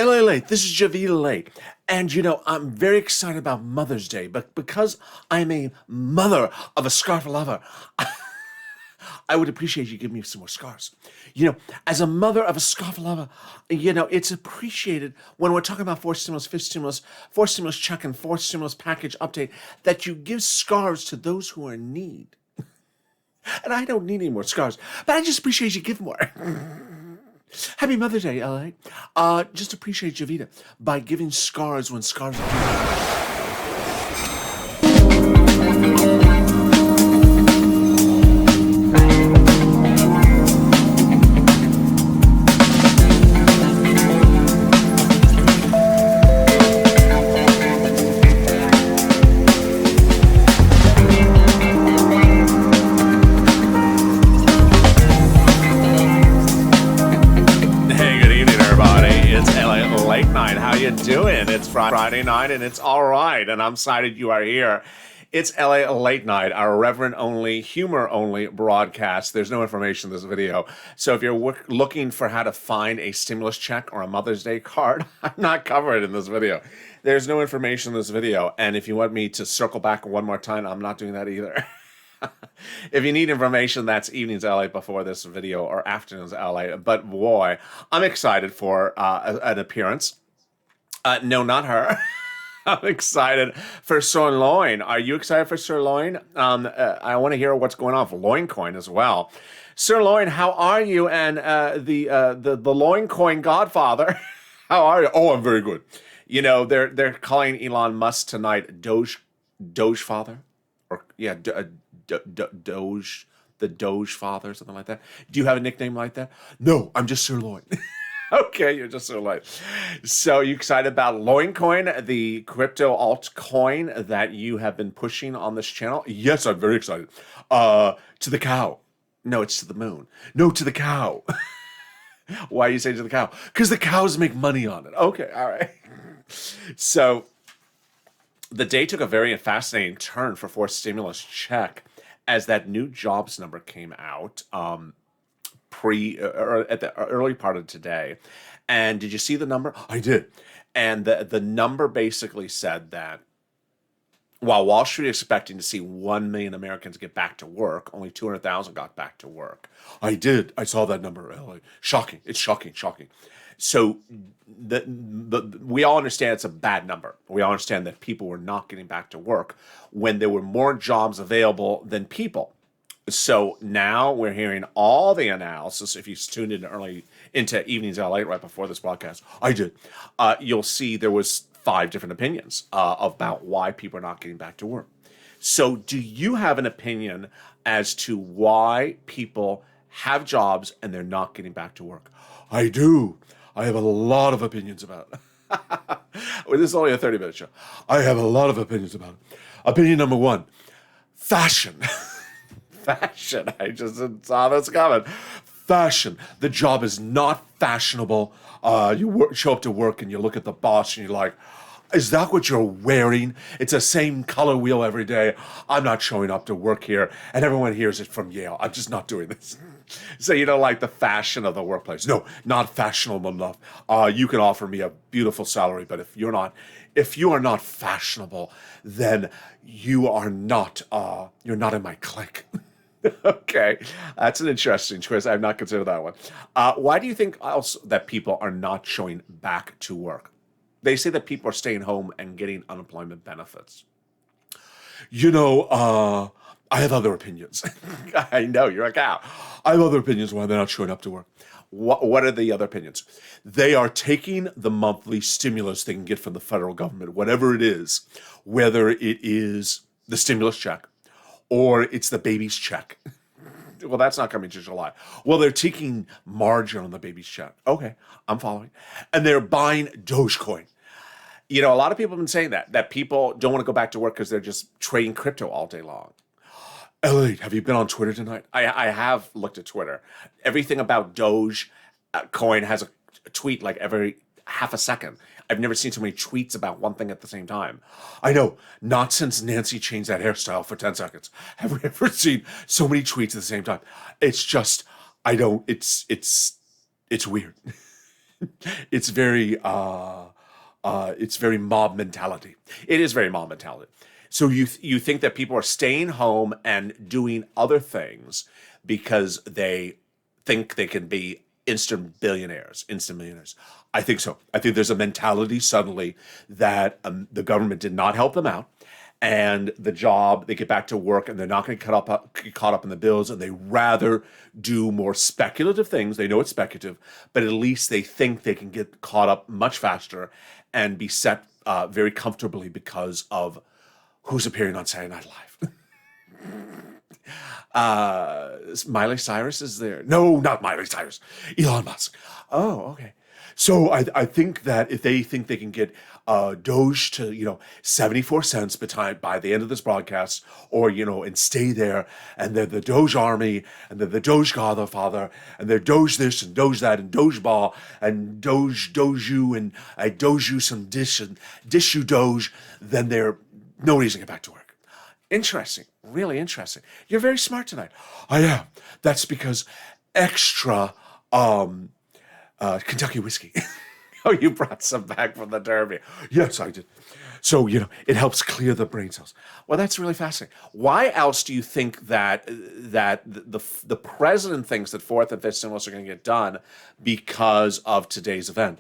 LALATE, this is JOVITALATE. And I'm very excited about Mother's Day, but because I'm a mother of a scarf lover, I would appreciate you giving me some more scarves. As a mother of a scarf lover, it's appreciated when we're talking about fourth stimulus, fifth stimulus, fourth stimulus check, and fourth stimulus package update, that you give scarves to those who are in need. And I don't need any more scarves, but I just appreciate you giving more. Happy Mother's Day, LA. Just appreciate Jovita by giving scars when scars are doing? It's Friday night and it's all right, and I'm excited you are here. It's LA Late Night, our reverent-only, humor-only broadcast. There's no information in this video, so if you're looking for how to find a stimulus check or a Mother's Day card, I'm not covering it in this video. There's no information in this video, and if you want me to circle back one more time, I'm not doing that either. If you need information, that's Evenings LA before this video or Afternoons LA, but boy, I'm excited for an appearance. No, not her. I'm excited for SIRLOIN. Are you excited for SIRLOIN? I want to hear what's going on for LoinCoin as well. SIRLOIN, how are you? And the LoinCoin godfather, how are you? Oh, I'm very good. They're calling Elon Musk tonight Doge father, or Doge, the Doge father, something like that. Do you have a nickname like that? No, I'm just SIRLOIN. Okay, you're just so light. So you excited about LoinCoin, the crypto altcoin that you have been pushing on this channel? Yes, I'm very excited. To the cow. No, it's to the moon. No, to the cow. Why you say to the cow? Because the cows make money on it. Okay, all right. So the day took a very fascinating turn for fourth stimulus check as that new jobs number came out. At the early part of today. And did you see the number? I did. And the number basically said that while Wall Street is expecting to see 1 million Americans get back to work, only 200,000 got back to work. I did. I saw that number. Shocking. It's shocking. So we all understand it's a bad number. We all understand that people were not getting back to work when there were more jobs available than people. So now we're hearing all the analysis. If you tuned in early into Evenings LA right before this broadcast, I did. You'll see there was 5 different opinions about why people are not getting back to work. So do you have an opinion as to why people have jobs and they're not getting back to work? I do. I have a lot of opinions about it. Well, this is only a 30-minute show. I have a lot of opinions about it. Opinion number 1, fashion. Fashion. I just saw this coming. Fashion. The job is not fashionable. You show up to work and you look at the boss and you're like, is that what you're wearing? It's the same color wheel every day. I'm not showing up to work here. And everyone hears it from Yale. I'm just not doing this. So you don't like the fashion of the workplace. No, not fashionable enough. You can offer me a beautiful salary, but if you are not fashionable, then you are not, you're not in my clique. Okay, that's an interesting choice. I have not considered that one. Why do you think also that people are not showing back to work? They say that people are staying home and getting unemployment benefits. I have other opinions. I know, you're a cow. I have other opinions why they're not showing up to work. What are the other opinions? They are taking the monthly stimulus they can get from the federal government, whatever it is, whether it is the stimulus check, or it's the baby's check. Well, that's not coming to July. Well, they're taking margin on the baby's check. Okay, I'm following. And they're buying Dogecoin. A lot of people have been saying that people don't want to go back to work because they're just trading crypto all day long. Elliot, have you been on Twitter tonight? I have looked at Twitter. Everything about Doge coin has a tweet like every half a second. I've never seen so many tweets about one thing at the same time. I know, not since Nancy changed that hairstyle for 10 seconds. Have we ever seen so many tweets at the same time? It's just, it's weird. It's very it's very mob mentality. It is very mob mentality. So you think that people are staying home and doing other things because they think they can be instant billionaires, instant millionaires. I think so. I think there's a mentality suddenly that the government did not help them out, and the job they get back to work and they're not going to get caught up in the bills, and they rather do more speculative things. They know it's speculative, but at least they think they can get caught up much faster and be set very comfortably because of who's appearing on Saturday Night Live. Miley Cyrus is there. No, not Miley Cyrus. Elon Musk. Oh, okay. So I think that if they think they can get Doge to 74 cents by the end of this broadcast, or and stay there, and they're the Doge army, and they're the Doge Godfather, and they're Doge this and Doge that and Doge ball and Doge you, and I Doge you some dish and dish you Doge, then they're no reason to get back to work. Interesting, really interesting. You're very smart tonight. I am. That's because extra Kentucky whiskey. Oh, you brought some back from the Derby. Yes, I did. So, it helps clear the brain cells. Well, that's really fascinating. Why else do you think that the president thinks that fourth and fifth stimulus are going to get done because of today's event?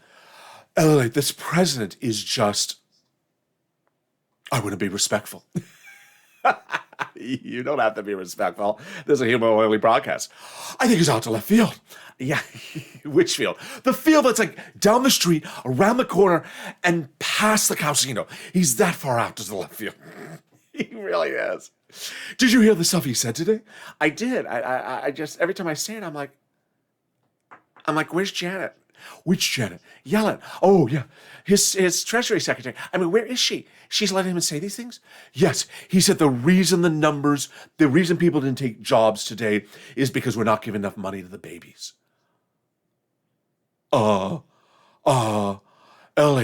This president is just, I want to be respectful. You don't have to be respectful. This is a humor-only broadcast. I think he's out to left field. Yeah, which field? The field that's like down the street, around the corner, and past the casino. He's that far out to the left field. He really is. Did you hear the stuff he said today? I did. I just, every time I say it, I'm like, where's Janet? Which Janet? Yellen. Oh, yeah. His Treasury Secretary. I mean, where is she? She's letting him say these things? Yes. He said the reason people didn't take jobs today is because we're not giving enough money to the babies. Elliot,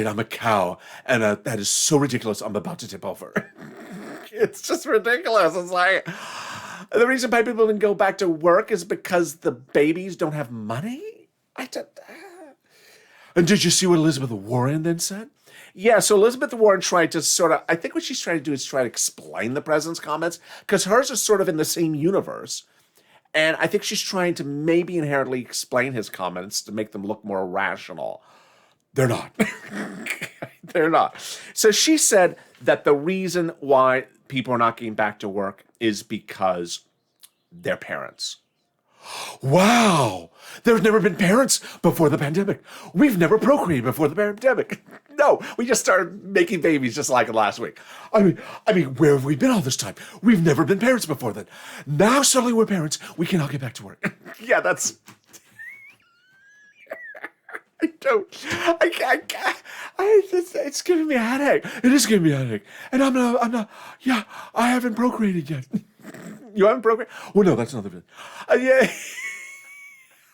I'm a cow, and that is so ridiculous, I'm about to tip over. It's just ridiculous. It's like, the reason people didn't go back to work is because the babies don't have money? And did you see what Elizabeth Warren then said? Yeah, so Elizabeth Warren tried to I think what she's trying to do is try to explain the president's comments, because hers are sort of in the same universe. And I think she's trying to maybe inherently explain his comments to make them look more rational. They're not. They're not. So she said that the reason why people are not getting back to work is because they're parents. Wow, there's never been parents before the pandemic. We've never procreated before the pandemic. No, we just started making babies just like last week. I mean, where have we been all this time? We've never been parents before then. Now suddenly we're parents. We cannot get back to work. Yeah, that's. It's giving me a headache. It is giving me a headache, and I'm not. Yeah, I haven't procreated yet. You haven't procreated? Well, no, that's another thing. Yeah.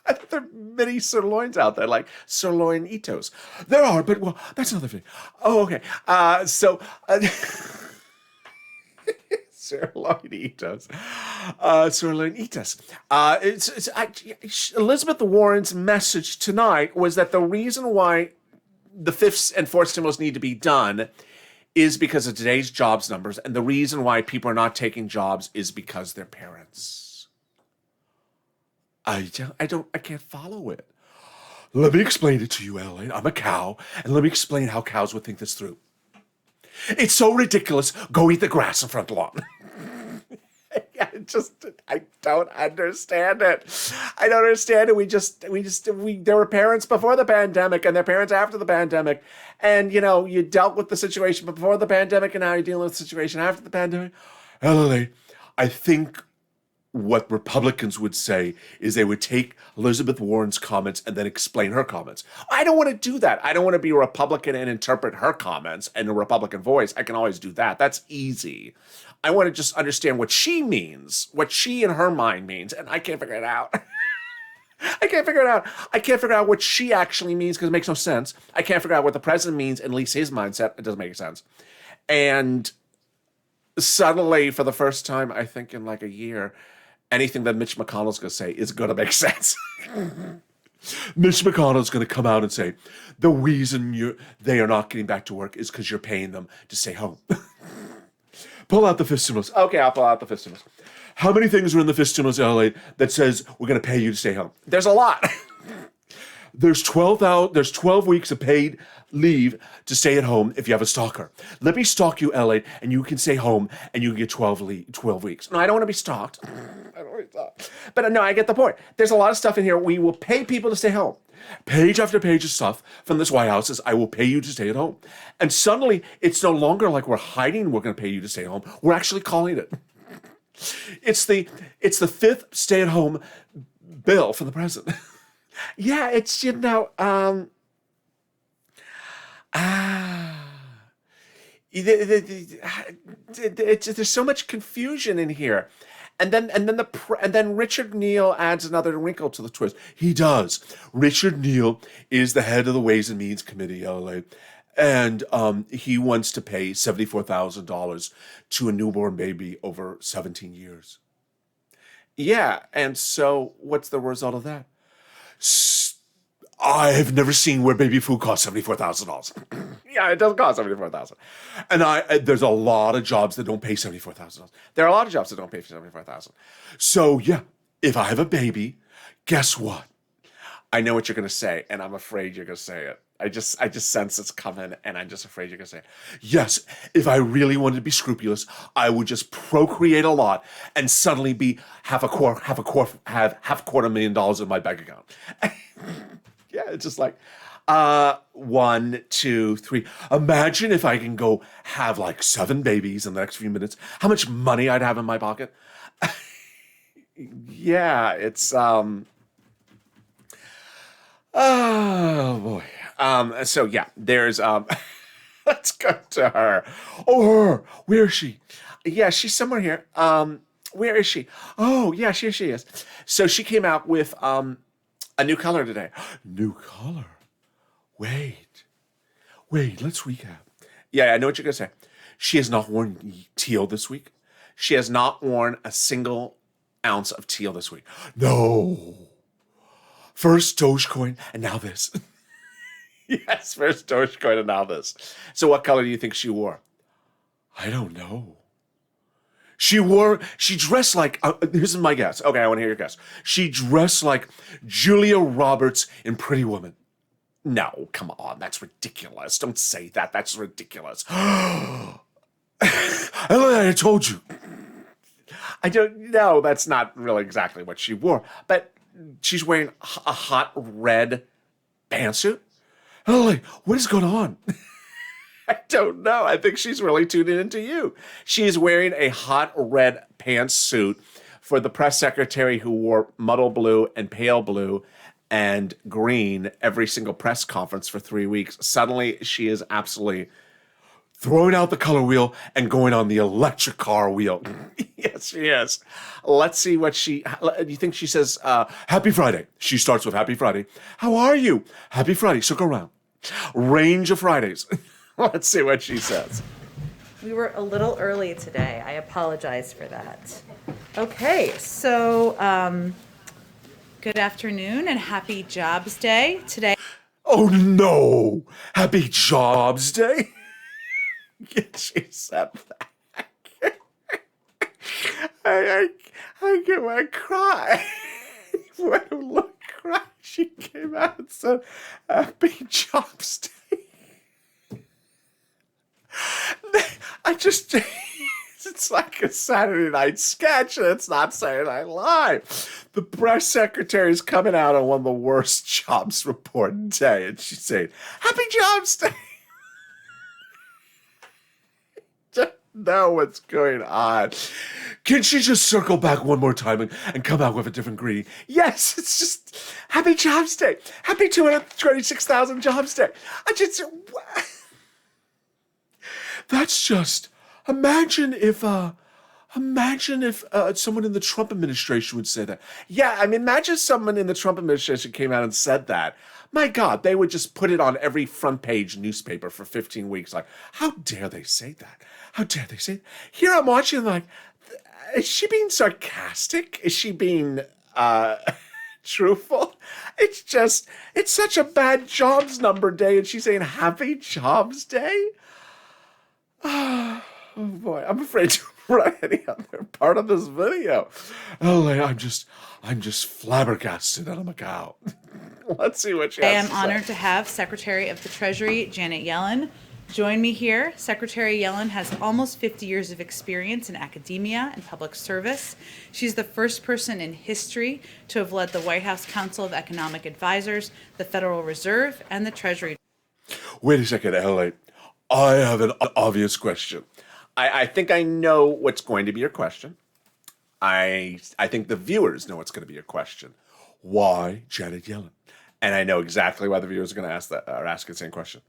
I think there are many sirloins out there, like sirloin itos. There are, but well, that's another thing. Oh, okay. Sirloinitas. Sirloinitas. Elizabeth Warren's message tonight was that the reason why the fifth and fourth stimulus need to be done is because of today's jobs numbers, and the reason why people are not taking jobs is because they're parents. I can't follow it. Let me explain it to you, Ellen. I'm a cow, and let me explain how cows would think this through. It's so ridiculous. Go eat the grass in front of the lawn. I don't understand it. I don't understand it. There were parents before the pandemic, and they're parents after the pandemic. And, you dealt with the situation before the pandemic, and now you're dealing with the situation after the pandemic. LA, I think what Republicans would say is they would take Elizabeth Warren's comments and then explain her comments. I don't want to do that. I don't want to be a Republican and interpret her comments in a Republican voice. I can always do that. That's easy. I want to just understand what she means, what she in her mind means, and I can't figure it out. I can't figure it out. I can't figure out what she actually means because it makes no sense. I can't figure out what the president means, at least his mindset. It doesn't make sense. And suddenly, for the first time, I think in like a year, anything that Mitch McConnell's going to say is going to make sense. Mitch McConnell's going to come out and say, the reason they are not getting back to work is because you're paying them to stay home. Pull out the fist stimulus. Okay, I'll pull out the fist stimulus. How many things are in the fist stimulus, LA, that says we're going to pay you to stay home? There's a lot. There's 12 weeks of paid leave to stay at home if you have a stalker. Let me stalk you, LA, and you can stay home and you can get 12 weeks. No, I don't want to be stalked. I don't want to be stalked. But no, I get the point. There's a lot of stuff in here. We will pay people to stay home. Page after page of stuff from this White House says, I will pay you to stay at home. And suddenly, it's no longer like we're hiding we're going to pay you to stay home. We're actually calling it. It's the fifth stay-at-home bill for the president. Yeah, it's, there's so much confusion in here. And then Richard Neal adds another wrinkle to the twist. He does. Richard Neal is the head of the Ways and Means Committee, LA, and he wants to pay $74,000 to a newborn baby over 17 years. Yeah, and so what's the result of that? I've never seen where baby food costs $74,000. Yeah, it does cost $74,000. And there's a lot of jobs that don't pay $74,000. There are a lot of jobs that don't pay $74,000. So yeah, if I have a baby, guess what? I know what you're going to say, and I'm afraid you're going to say it. I just sense it's coming, and I'm just afraid you're going to say it. Yes, if I really wanted to be scrupulous, I would just procreate a lot and suddenly have $250,000 in my bank account. Yeah, it's just like, 1, 2, 3. Imagine if I can go have like 7 babies in the next few minutes, how much money I'd have in my pocket. Yeah, it's, oh boy. So yeah, there's, let's go to her. Oh, her. Where is she? Yeah, she's somewhere here. Where is she? Oh, yeah, here she is. So she came out with, a new color today. New color? Wait, let's recap. Yeah, I know what you're going to say. She has not worn teal this week. She has not worn a single ounce of teal this week. No. First Dogecoin and now this. Yes, first Dogecoin and now this. So what color do you think she wore? I don't know. She dressed like, here's my guess. Okay, I want to hear your guess. She dressed like Julia Roberts in Pretty Woman. No, come on, that's ridiculous. Don't say that, that's ridiculous. I told you. I don't know, that's not really exactly what she wore, but she's wearing a hot red pantsuit. Like, what is going on? I don't know. I think she's really tuning into you. She is wearing a hot red pantsuit for the press secretary who wore muddle blue and pale blue and green every single press conference for 3 weeks. Suddenly, she is absolutely throwing out the color wheel and going on the electric car wheel. Yes, she is. Let's see what do you think she says, Happy Friday. She starts with Happy Friday. How are you? Happy Friday. So go around. Range of Fridays. Let's see what she says. We were a little early today. I apologize for that. Okay, so good afternoon and happy Jobs Day today. Oh no! Happy Jobs Day? Yeah, she said that. I cry. When I look cry, she came out and said, Happy Jobs Day. It's like a Saturday night sketch, and it's not Saturday Night Live. The press secretary is coming out on one of the worst jobs report day, and she's saying, Happy Jobs Day. Don't know what's going on. Can she just circle back one more time and come out with a different greeting? Yes, it's just Happy Jobs Day. Happy 226,000 Jobs Day. That's just, imagine if someone in the Trump administration would say that. Yeah, I mean, imagine someone in the Trump administration came out and said that. My God, they would just put it on every front page newspaper for 15 weeks. Like, how dare they say that? How dare they say that? Here I'm watching like, is she being sarcastic? Is she being truthful. It's such a bad jobs number day, and she's saying happy jobs day. Oh boy, I'm afraid to write any other part of this video. LA, I'm just flabbergasted out of Macau. Let's see what she I has am to honored say. to have Secretary of the Treasury, Janet Yellen, join me here. Secretary Yellen has almost 50 years of experience in academia and public service. She's the first person in history to have led the White House Council of Economic Advisors, the Federal Reserve, and the Treasury. Wait a second, LA. I have an obvious question. I think I know what's going to be your question. I think the viewers know what's going to be your question. Why Janet Yellen? And I know exactly why the viewers are going to ask that or ask the same question.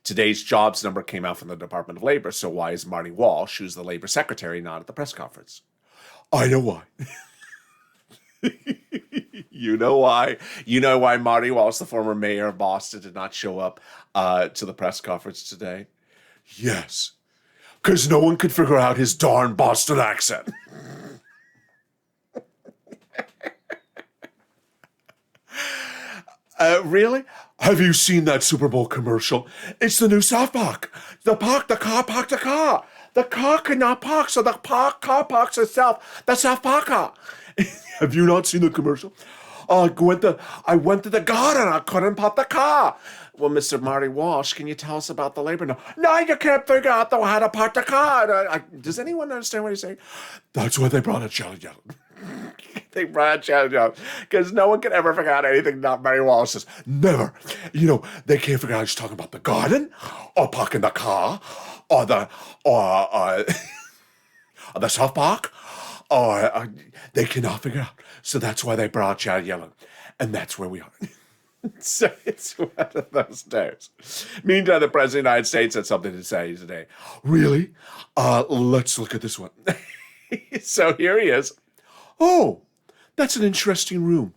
Today's jobs number came out from the Department of Labor, so why is Marty Walsh, who's the labor secretary, not at the press conference? I know why. You know why? You know why Marty Walsh, the former mayor of Boston, did not show up to the press conference today? Yes, because no one could figure out his darn Boston accent. Really? Have you seen that Super Bowl commercial? It's the new South Park. The car parked the car. The car could not park, so the car parks itself. The South Park car. Have you not seen the commercial? I went to the garden. I couldn't park the car. Well, Mr. Marty Walsh, can you tell us about the labor? No, you can't figure out how to park the car. Does anyone understand what he's saying? That's why they brought in Janet Yellen. They brought Janet Yellen because no one can ever figure out anything not Marty Walsh says. Never. You know, they can't figure out he's talking about the garden or parking the car or the South Park. Or they cannot figure out. So that's why they brought Janet Yellen. And that's where we are. So it's one of those days. Meantime, the President of the United States had something to say today. Really? Let's look at this one. So here he is. Oh, that's an interesting room.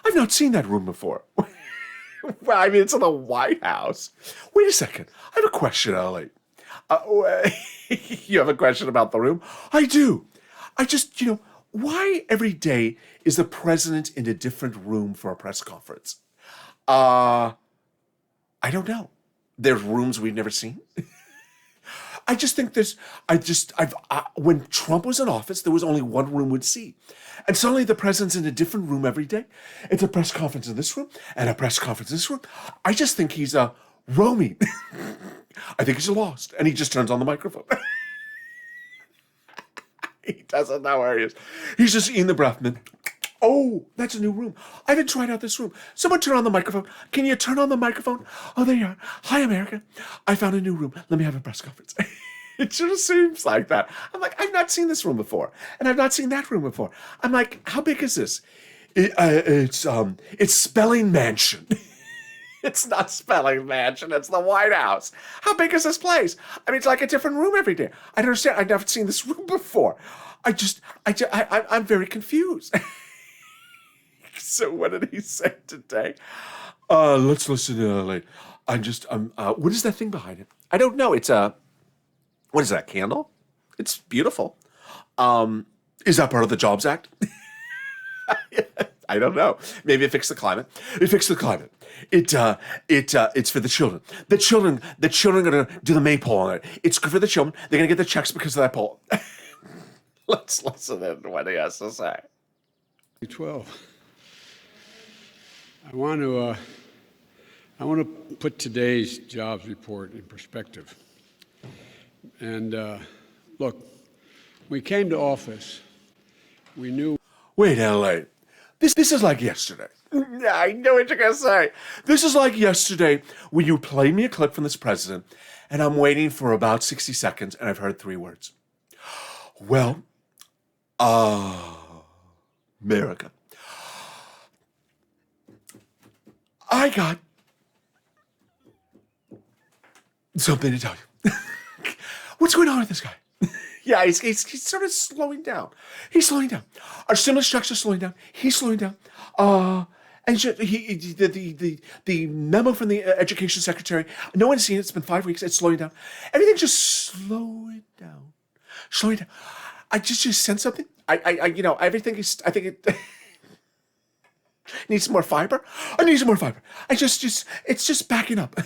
I've not seen that room before. Well, I mean, it's in the White House. Wait a second. I have a question, Ellie. You have a question about the room? I do. I just, why every day is the president in a different room for a press conference? I don't know. There's rooms we've never seen. I just think when Trump was in office, there was only one room we'd see. And suddenly the president's in a different room every day. It's a press conference in this room and a press conference in this room. I just think he's roaming. I think he's lost. And he just turns on the microphone. He doesn't know where he is. He's just eating the breath. And then, oh, that's a new room. I haven't tried out this room. Someone turn on the microphone. Can you turn on the microphone? Oh, there you are. Hi, America. I found a new room. Let me have a press conference. It just seems like that. I'm like, I've not seen this room before. And I've not seen that room before. I'm like, how big is this? It's Spelling Mansion. It's not Spelling Mansion. It's the White House. How big is this place? I mean, it's like a different room every day. I don't understand. I've never seen this room before. I'm very confused. So what did he say today? Let's listen to it. What is that thing behind it? I don't know. It's what is that, candle? It's beautiful. Is that part of the Jobs Act? I don't know. Maybe it fixed the climate. It fixed the climate. It's for the children. The children are gonna do the maypole on it. It's good for the children. They're gonna get the checks because of that pole. Let's listen in to what he has to say. 12. I want to put today's jobs report in perspective. And look, when we came to office, we knew. Wait, LA. This is like yesterday. Yeah, I know what you're gonna say. This is like yesterday when you played me a clip from this president, and I'm waiting for about 60 seconds, and I've heard 3 words. Well, America. I got something to tell you. What's going on with this guy? Yeah, he's sort of slowing down. He's slowing down. Our stimulus checks are slowing down. He's slowing down. And the memo from the education secretary, no one's seen it. It's been 5 weeks. It's slowing down. Everything's just slowing down. Slowing down. I just sense something. Everything is, I think it, Need some more fiber? I need some more fiber. It's just backing up.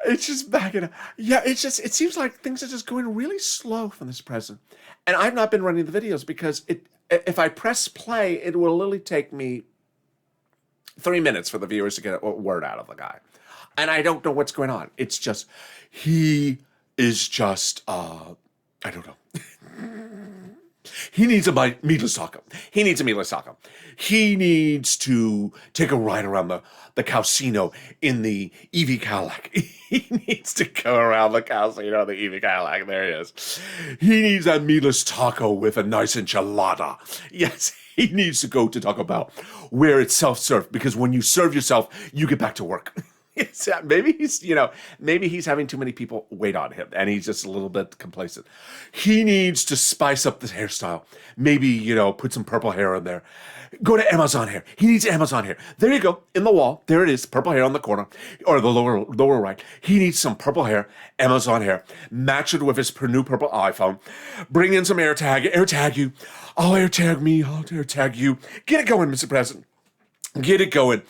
It's just backing up. Yeah, it seems like things are just going really slow from this president. And I've not been running the videos because if I press play, it will literally take me 3 minutes for the viewers to get a word out of the guy. And I don't know what's going on. It's just, he is just, I don't know. He needs a meatless taco. He needs a meatless taco. He needs to take a ride around the casino in the EV Cadillac. He needs to go around the casino in the EV Cadillac. There he is. He needs a meatless taco with a nice enchilada. Yes, he needs to go to Taco Bell where it's self-serve, because when you serve yourself, you get back to work. Maybe he's having too many people wait on him and he's just a little bit complacent. He needs to spice up the hairstyle. Maybe, put some purple hair in there. Go to Amazon hair. He needs Amazon hair. There you go. In the wall. There it is. Purple hair on the corner or the lower right. He needs some purple hair, Amazon hair. Match it with his new purple iPhone. Bring in some AirTag you. I'll AirTag me. I'll AirTag you. Get it going, Mr. President. Get it going.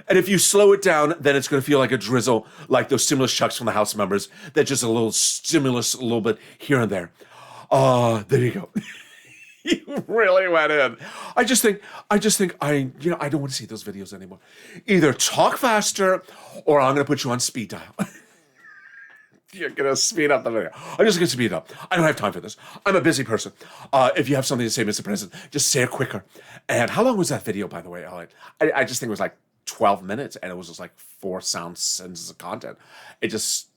And if you slow it down, then it's going to feel like a drizzle, like those stimulus checks from the House members. That just a little stimulus, a little bit here and there. There you go. You really went in. I just think I don't want to see those videos anymore. Either talk faster, or I'm going to put you on speed dial. You're going to speed up the video. I'm just going to speed it up. I don't have time for this. I'm a busy person. If you have something to say, Mr. President, just say it quicker. And how long was that video, by the way? I just think it was like 12 minutes, and it was just like 4 sound sentences of content. It just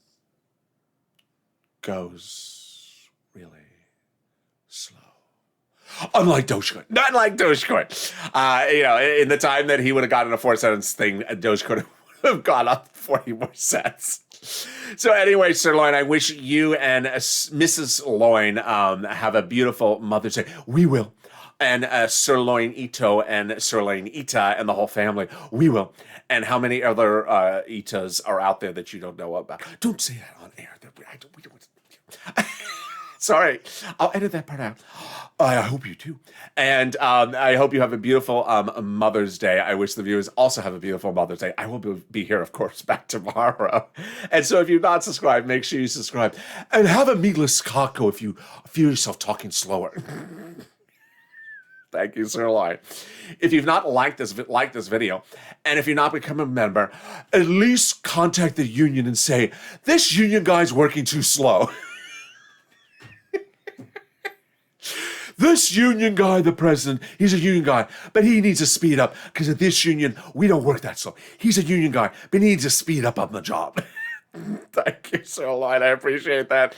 goes really slow. Unlike Dogecoin. Not like Dogecoin. In the time that he would have gotten a 4-sentence thing, Dogecoin would have gone up 40 more cents. So anyway, Sirloin, I wish you and Mrs. Loin have a beautiful Mother's Day. We will. And Sirloin Ito and Sirloin Ita and the whole family. We will. And how many other Itas are out there that you don't know about? Don't say that on air. We don't. Sorry. I'll edit that part out. I hope you do. And I hope you have a beautiful Mother's Day. I wish the viewers also have a beautiful Mother's Day. I will be here, of course, back tomorrow. And so if you're not subscribed, make sure you subscribe. And have a meatless taco if you feel yourself talking slower. Thank you, Sirloin. If you've not liked this video, and if you're not become a member, at least contact the union and say, this union guy's working too slow. This union guy, the president, he's a union guy, but he needs to speed up, because at this union, we don't work that slow. He's a union guy, but he needs to speed up on the job. Thank you, Sirloin. I appreciate that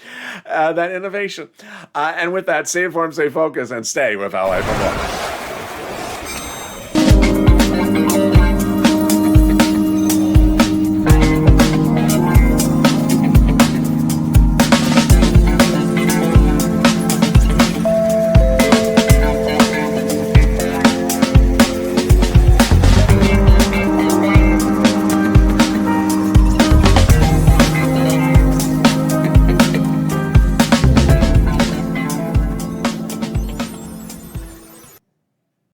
innovation. And with that, stay informed, stay focused, and stay with LA for more.